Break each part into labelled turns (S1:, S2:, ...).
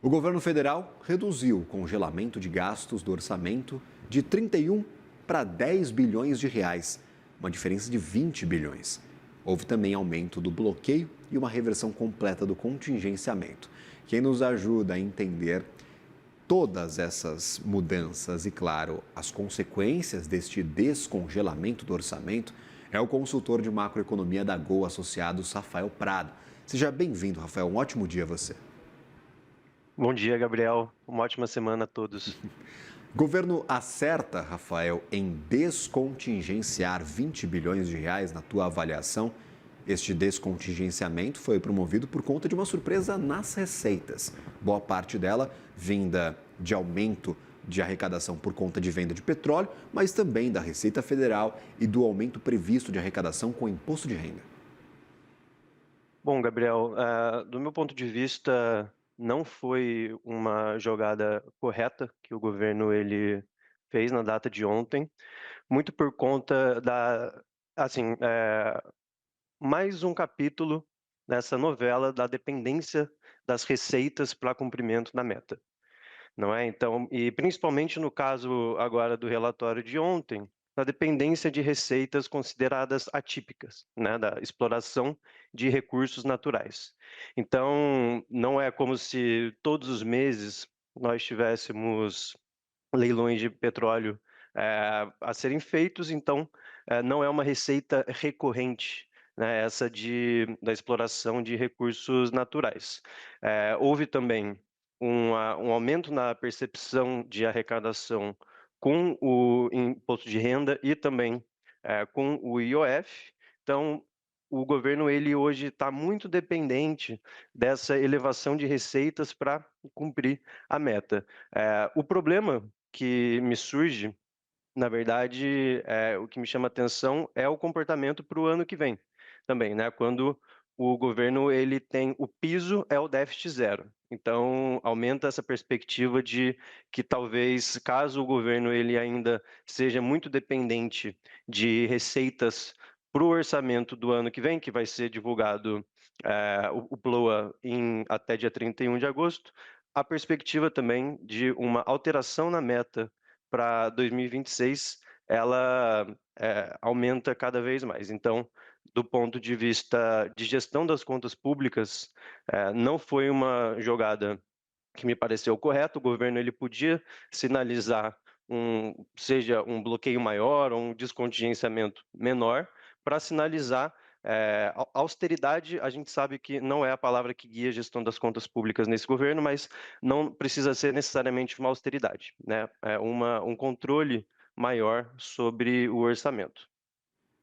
S1: O governo federal reduziu o congelamento de gastos do orçamento de 31 para 10 bilhões de reais, uma diferença de 20 bilhões. Houve também aumento do bloqueio e uma reversão completa do contingenciamento. Quem nos ajuda a entender todas essas mudanças e, claro, as consequências deste descongelamento do orçamento é o consultor de macroeconomia da Gol Associados, Rafael Prado. Seja bem-vindo, Rafael. Um ótimo dia a você.
S2: Bom dia, Gabriel. Uma ótima semana a todos.
S1: Governo acerta, Rafael, em descontingenciar 20 bilhões de reais na tua avaliação? Este descontingenciamento foi promovido por conta de uma surpresa nas receitas. Boa parte dela vinda de aumento de arrecadação por conta de venda de petróleo, mas também da Receita Federal e do aumento previsto de arrecadação com o imposto de renda.
S2: Bom, Gabriel, do meu ponto de vista, não foi uma jogada correta que o governo ele fez na data de ontem, muito por conta assim, mais um capítulo nessa novela da dependência das receitas para cumprimento da meta. Não é? Então, e principalmente no caso agora do relatório de ontem, na dependência de receitas consideradas atípicas, né, da exploração de recursos naturais. Então, não é como se todos os meses nós tivéssemos leilões de petróleo a serem feitos, então não é uma receita recorrente, né, essa da exploração de recursos naturais. Houve também um aumento na percepção de arrecadação com o imposto de renda e também com o IOF. Então, o governo ele hoje está muito dependente dessa elevação de receitas para cumprir a meta. O problema que me surge, na verdade, o que me chama atenção é o comportamento para o ano que vem também, né, quando o governo ele tem o piso é o déficit zero. Então, aumenta essa perspectiva de que talvez, caso o governo ele ainda seja muito dependente de receitas para o orçamento do ano que vem, que vai ser divulgado, o PLOA até dia 31 de agosto, a perspectiva também de uma alteração na meta para 2026, ela aumenta cada vez mais. Então, do ponto de vista de gestão das contas públicas, não foi uma jogada que me pareceu correta. O governo ele podia sinalizar seja um bloqueio maior ou um descontingenciamento menor para sinalizar austeridade. A gente sabe que não é a palavra que guia a gestão das contas públicas nesse governo, mas não precisa ser necessariamente uma austeridade, né? Um controle maior sobre o orçamento.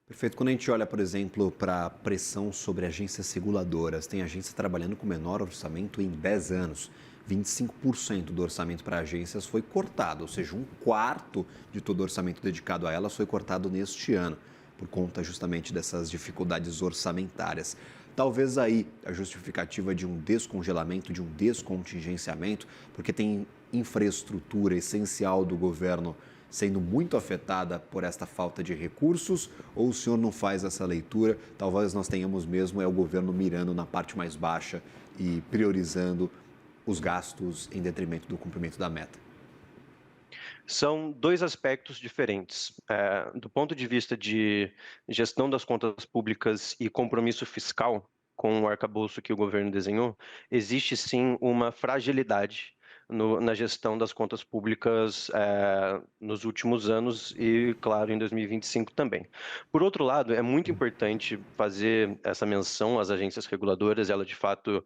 S1: Perfeito. Quando a gente olha, por exemplo, para a pressão sobre agências reguladoras, tem agência trabalhando com menor orçamento em 10 anos. 25% do orçamento para agências foi cortado, ou seja, um quarto de todo o orçamento dedicado a elas foi cortado neste ano, por conta justamente dessas dificuldades orçamentárias. Talvez aí a justificativa de um descongelamento, de um descontingenciamento, porque tem infraestrutura essencial do governo sendo muito afetada por esta falta de recursos, ou o senhor não faz essa leitura? Talvez nós tenhamos mesmo o governo mirando na parte mais baixa e priorizando os gastos em detrimento do cumprimento da meta.
S2: São dois aspectos diferentes. Do ponto de vista de gestão das contas públicas e compromisso fiscal com o arcabouço que o governo desenhou, existe sim uma fragilidade na gestão das contas públicas nos últimos anos e, claro, em 2025 também. Por outro lado, é muito importante fazer essa menção às agências reguladoras. Elas, de fato,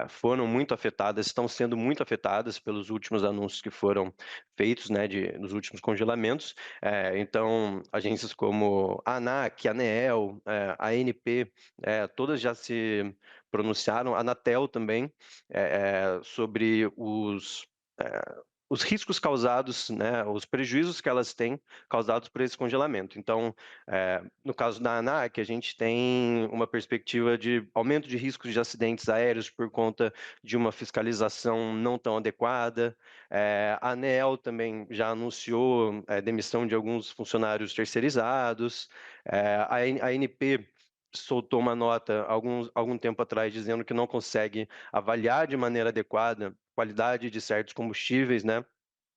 S2: foram muito afetadas, estão sendo muito afetadas pelos últimos anúncios que foram feitos, né, nos últimos congelamentos. Então, agências como a ANAC, a ANEEL, a ANP, todas já se pronunciaram, a Anatel também, sobre os riscos causados, né, os prejuízos que elas têm causados por esse congelamento. Então, no caso da ANAC, a gente tem uma perspectiva de aumento de riscos de acidentes aéreos por conta de uma fiscalização não tão adequada. A ANEEL também já anunciou demissão de alguns funcionários terceirizados. A ANP soltou uma nota algum tempo atrás dizendo que não consegue avaliar de maneira adequada qualidade de certos combustíveis, né?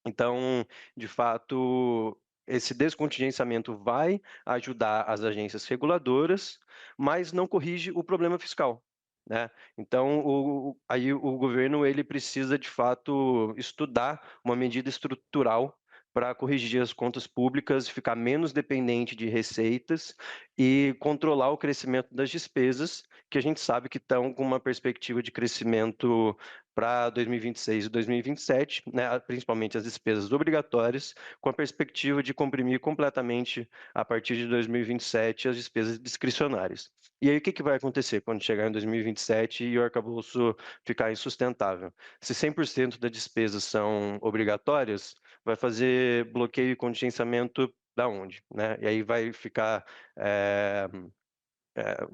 S2: Então, de fato, esse descontingenciamento vai ajudar as agências reguladoras, mas não corrige o problema fiscal, né? Então, aí o governo ele precisa de fato estudar uma medida estrutural para corrigir as contas públicas, ficar menos dependente de receitas e controlar o crescimento das despesas, que a gente sabe que estão com uma perspectiva de crescimento para 2026 e 2027, né, principalmente as despesas obrigatórias, com a perspectiva de comprimir completamente, a partir de 2027, as despesas discricionárias. E aí, o que vai acontecer quando chegar em 2027 e o arcabouço ficar insustentável? Se 100% das despesas são obrigatórias, vai fazer bloqueio e contingenciamento da onde? Né? E aí vai ficar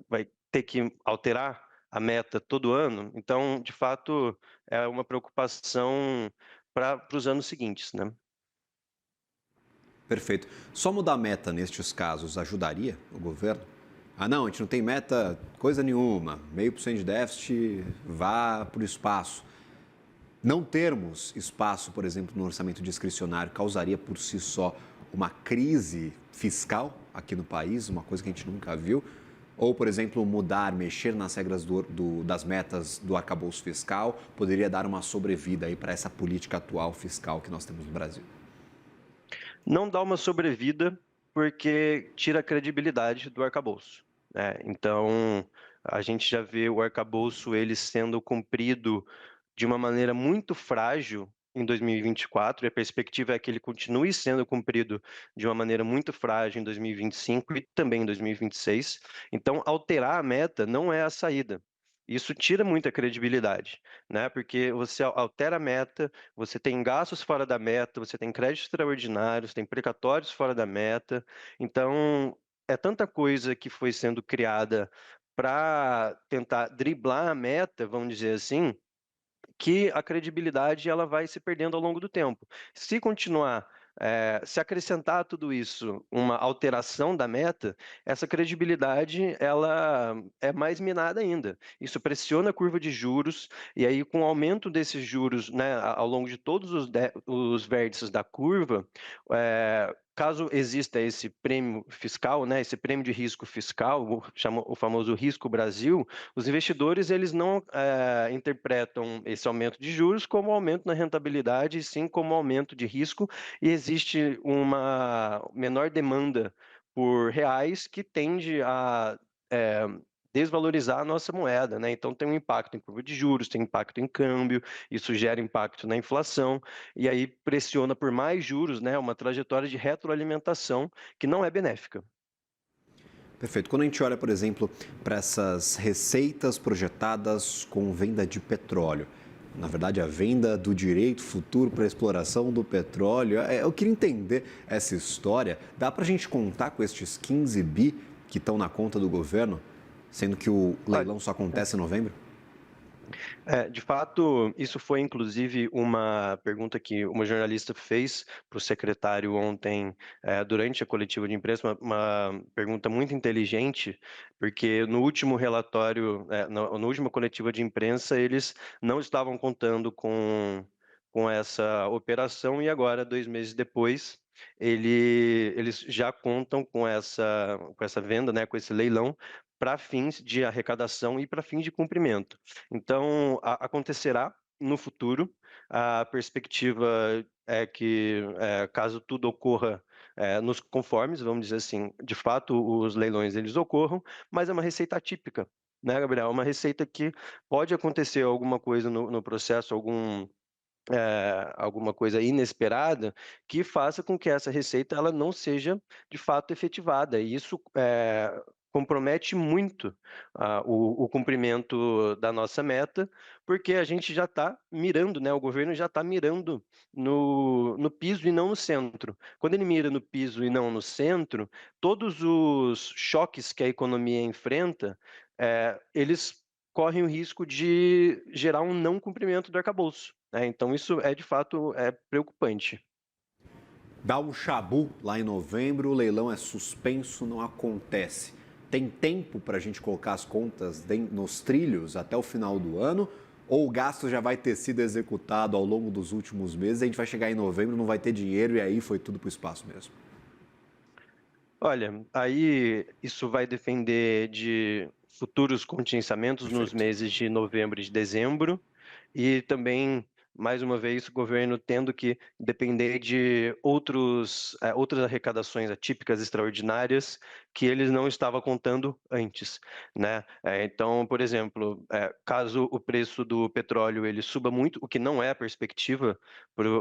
S2: vai ter que alterar a meta todo ano. Então, de fato, é uma preocupação para os anos seguintes, né?
S1: Perfeito. Só mudar a meta nestes casos ajudaria o governo? Ah, não, a gente não tem meta coisa nenhuma, 0,5% de déficit, vá para o espaço. Não termos espaço, por exemplo, no orçamento discricionário, causaria por si só uma crise fiscal aqui no país, uma coisa que a gente nunca viu? Ou, por exemplo, mudar, mexer nas regras das metas do arcabouço fiscal, poderia dar uma sobrevida aí para essa política atual fiscal que nós temos no Brasil?
S2: Não dá uma sobrevida porque tira a credibilidade do arcabouço, né? Então, a gente já vê o arcabouço ele sendo cumprido de uma maneira muito frágil em 2024, e a perspectiva é que ele continue sendo cumprido de uma maneira muito frágil em 2025 e também em 2026. Então, alterar a meta não é a saída. Isso tira muita credibilidade, né? Porque você altera a meta, você tem gastos fora da meta, você tem créditos extraordinários, tem precatórios fora da meta. Então, é tanta coisa que foi sendo criada para tentar driblar a meta, vamos dizer assim, que a credibilidade ela vai se perdendo ao longo do tempo. Se continuar, se acrescentar a tudo isso uma alteração da meta, essa credibilidade ela é mais minada ainda. Isso pressiona a curva de juros e aí com o aumento desses juros, né, ao longo de todos os vértices da curva, caso exista esse prêmio fiscal, né, esse prêmio de risco fiscal, o famoso risco Brasil, os investidores eles não interpretam esse aumento de juros como aumento na rentabilidade, e sim como aumento de risco, e existe uma menor demanda por reais que tende a é, desvalorizar a nossa moeda, né? Então tem um impacto em curva de juros, tem impacto em câmbio, isso gera impacto na inflação, e aí pressiona por mais juros, né? Uma trajetória de retroalimentação que não é benéfica.
S1: Perfeito. Quando a gente olha, por exemplo, para essas receitas projetadas com venda de petróleo, na verdade, a venda do direito futuro para a exploração do petróleo, eu queria entender essa história. Dá para a gente contar com estes 15 bi que estão na conta do governo, sendo que o leilão só acontece em novembro?
S2: De fato, isso foi inclusive uma pergunta que uma jornalista fez para o secretário ontem, durante a coletiva de imprensa, uma pergunta muito inteligente, porque no último relatório, na última coletiva de imprensa, eles não estavam contando com essa operação e agora, 2 meses depois, eles já contam com essa venda, né, com esse leilão, para fins de arrecadação e para fins de cumprimento. Então, acontecerá no futuro. A perspectiva é que, caso tudo ocorra nos conformes, vamos dizer assim, de fato os leilões eles ocorram, mas é uma receita atípica, né, Gabriel? É uma receita que pode acontecer alguma coisa no processo, alguma coisa inesperada que faça com que essa receita ela não seja de fato efetivada. E isso compromete muito o cumprimento da nossa meta, porque a gente já está mirando, né? O governo já está mirando no piso e não no centro. Quando ele mira no piso e não no centro, todos os choques que a economia enfrenta, eles correm o risco de gerar um não cumprimento do arcabouço, né? Então isso de fato preocupante.
S1: Dá um chabu lá em novembro, o leilão é suspenso, não acontece. Tem tempo para a gente colocar as contas nos trilhos até o final do ano? Ou o gasto já vai ter sido executado ao longo dos últimos meses, a gente vai chegar em novembro, não vai ter dinheiro e aí foi tudo para o espaço mesmo?
S2: Olha, aí isso vai depender de futuros contingenciamentos nos
S1: Perfeito.
S2: meses de novembro e de dezembro, e também, mais uma vez, o governo tendo que depender de outras arrecadações atípicas extraordinárias que eles não estavam contando antes, né. Então, por exemplo, caso o preço do petróleo ele suba muito, o que não é a perspectiva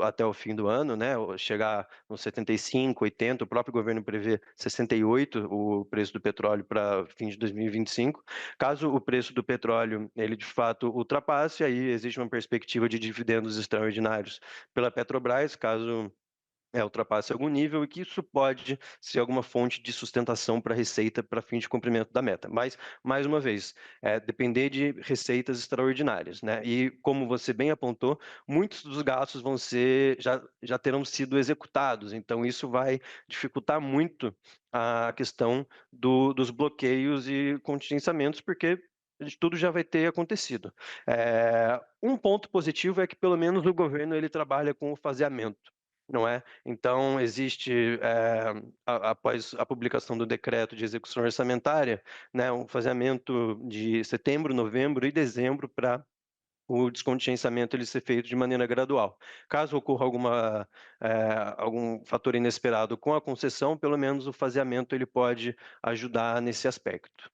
S2: até o fim do ano, né, ou chegar nos 75, 80, o próprio governo prevê 68 o preço do petróleo para fim de 2025. Caso o preço do petróleo ele de fato ultrapasse, aí existe uma perspectiva de dividendos extraordinários pela Petrobras, caso ultrapasse algum nível, e que isso pode ser alguma fonte de sustentação para a receita para fim de cumprimento da meta. Mas, mais uma vez, depender de receitas extraordinárias, né? E como você bem apontou, muitos dos gastos já terão sido executados, então isso vai dificultar muito a questão dos bloqueios e contingenciamentos, porque tudo já vai ter acontecido. Um ponto positivo é que pelo menos o governo ele trabalha com o faseamento, não é? Então, existe, após a publicação do decreto de execução orçamentária, né, um faseamento de setembro, novembro e dezembro para o descontingenciamento ele ser feito de maneira gradual. Caso ocorra algum fator inesperado com a concessão, pelo menos o faseamento ele pode ajudar nesse aspecto.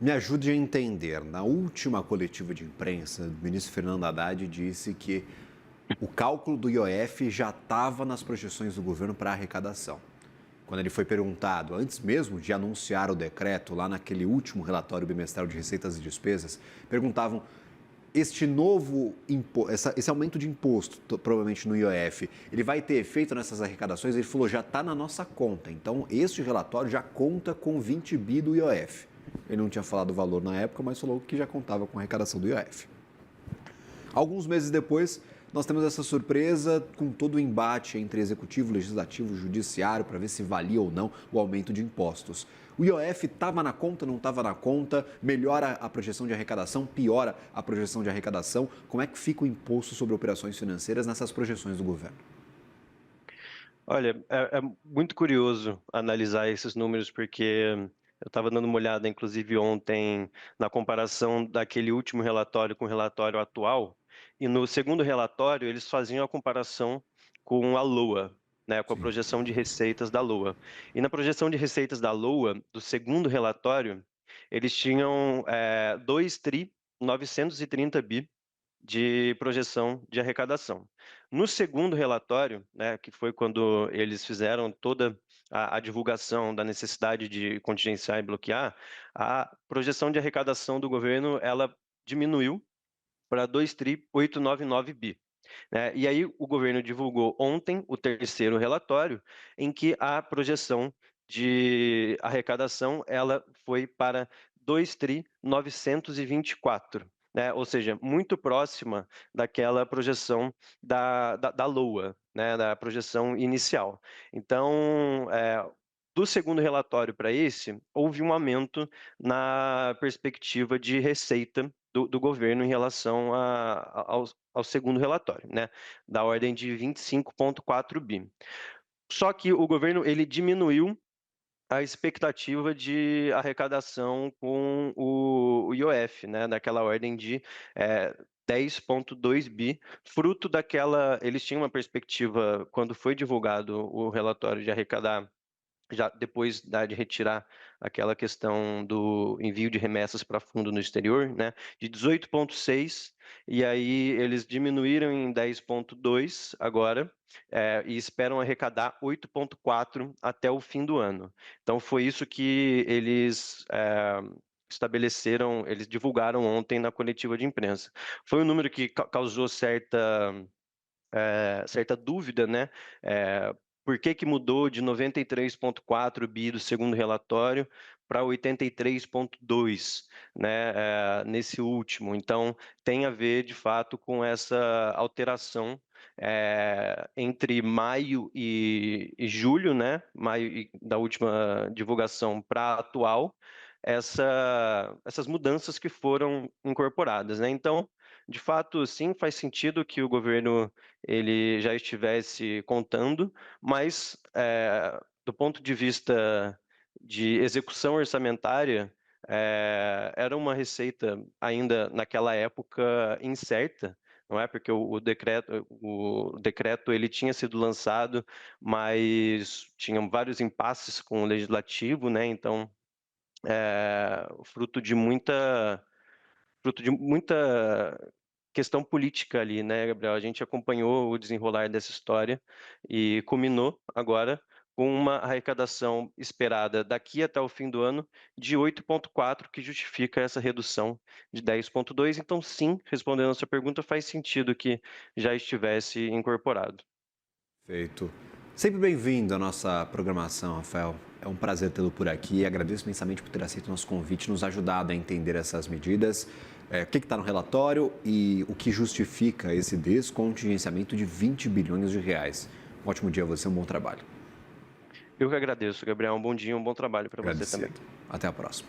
S1: Me ajude a entender. Na última coletiva de imprensa, o ministro Fernando Haddad disse que o cálculo do IOF já estava nas projeções do governo para arrecadação. Quando ele foi perguntado, antes mesmo de anunciar o decreto, lá naquele último relatório bimestral de receitas e despesas, perguntavam: esse aumento de imposto, provavelmente no IOF, ele vai ter efeito nessas arrecadações? Ele falou: já está na nossa conta. Então, este relatório já conta com 20 bi do IOF. Ele não tinha falado o valor na época, mas falou que já contava com a arrecadação do IOF. Alguns meses depois, nós temos essa surpresa com todo o embate entre executivo, legislativo, judiciário para ver se valia ou não o aumento de impostos. O IOF estava na conta, não estava na conta? Melhora a projeção de arrecadação, piora a projeção de arrecadação? Como é que fica o imposto sobre operações financeiras nessas projeções do governo?
S2: Olha, é muito curioso analisar esses números, porque eu estava dando uma olhada, inclusive ontem, na comparação daquele último relatório com o relatório atual, e no segundo relatório eles faziam a comparação com a LOA, né, com a
S1: Sim.
S2: projeção de receitas da LOA. E na projeção de receitas da LOA, do segundo relatório, eles tinham 2 tri 930 bi de projeção de arrecadação. No segundo relatório, né, que foi quando eles fizeram toda a divulgação da necessidade de contingenciar e bloquear, a projeção de arrecadação do governo ela diminuiu para 2 tri 899 bi. Né? E aí o governo divulgou ontem o terceiro relatório, em que a projeção de arrecadação ela foi para 2 tri 924, né? Ou seja, muito próxima daquela projeção da LOA, né? Da projeção inicial. Então, do segundo relatório para esse, houve um aumento na perspectiva de receita do governo em relação ao segundo relatório, né, da ordem de 25,4 bi. Só que o governo ele diminuiu a expectativa de arrecadação com o IOF, né, daquela ordem de 10,2 bi, fruto daquela. Eles tinham uma perspectiva, quando foi divulgado o relatório de arrecadar já depois de retirar aquela questão do envio de remessas para fundo no exterior, né, de 18,6, e aí eles diminuíram em 10,2 agora, e esperam arrecadar 8,4 até o fim do ano. Então foi isso que eles estabeleceram, eles divulgaram ontem na coletiva de imprensa. Foi um número que causou certa dúvida, né? Por que mudou de 93,4 bi do segundo relatório para 83,2, né? Nesse último. Então, tem a ver, de fato, com essa alteração entre maio e julho, né? Maio da última divulgação para a atual, essas mudanças que foram incorporadas, né. Então, de fato, sim, faz sentido que o governo ele já estivesse contando, mas, do ponto de vista de execução orçamentária, era uma receita ainda naquela época incerta, não é, porque o decreto ele tinha sido lançado, mas tinham vários impasses com o legislativo, né, então, fruto de muita questão política ali, né, Gabriel. A gente acompanhou o desenrolar dessa história e culminou agora com uma arrecadação esperada daqui até o fim do ano de 8,4, que justifica essa redução de 10,2. Então, sim, respondendo a sua pergunta, faz sentido que já estivesse incorporado.
S1: Feito. Sempre bem-vindo à nossa programação, Rafael. É um prazer tê-lo por aqui. Agradeço imensamente por ter aceito o nosso convite e nos ajudado a entender essas medidas, o que está no relatório e o que justifica esse descontingenciamento de 20 bilhões de reais. Um ótimo dia a você, um bom trabalho.
S2: Eu que agradeço, Gabriel. Um bom dia, um bom trabalho para você também.
S1: Agradecido. Até a próxima.